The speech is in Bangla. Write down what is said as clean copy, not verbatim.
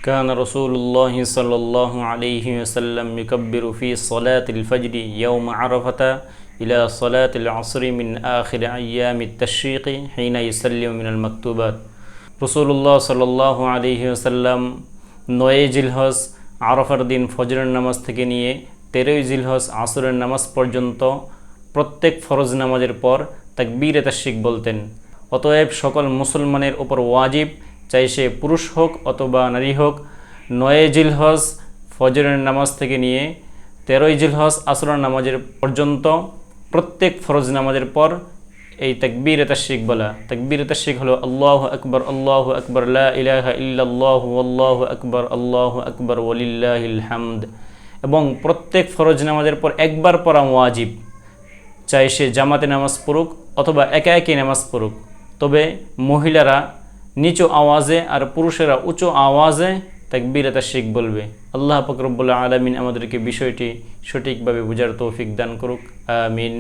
كان رسول الله صلى الله عليه وسلم يكبر في صلاة الفجر يوم عرفة إلى صلاة العصر من آخر أيام التشريق حين يسلم من المكتوبات রসুল্লাহ সাল্লাল্লাহু আলাইহি ওয়াসাল্লাম 9 জিলহজ আরাফার দিন ফজরের নামাজ থেকে নিয়ে 13 জিলহজ আসরের নামাজ পর্যন্ত প্রত্যেক ফরজ নামাজের পর তাকবীরে তাশরিক বলতেন। অতএব সকল মুসলমানের উপর ওয়াজিব, চাই সে পুরুষ হোক অথবা নারী হোক, 9 জিলহজ ফজরের নামাজ থেকে নিয়ে 13 জিলহজ আসরের নামাজের পর্যন্ত প্রত্যেক ফরজ নামাজের পর এই তাকবীরে তাশরিক বলা। তাকবীরে তাশরিক হলো আল্লাহু আকবার লা ইলাহা ইল্লাল্লাহু আল্লাহু আকবার ওয়ালিল্লাহিল হামদ। এবং প্রত্যেক ফরজ নামাজের পর একবার পড়া ওয়াজিব, চাই সে জামাতে নামাজ পড়ুক অথবা একা একই নামাজ পড়ুক। তবে মহিলারা নিচু আওয়াজে আর পুরুষেরা উঁচু আওয়াজে তাকবীরে তাশরিক বলবে। আল্লাহ পাক রব্বুল আলামিন আমাদেরকে বিষয়টি সঠিকভাবে বোঝার তৌফিক দান করুক। আমিন।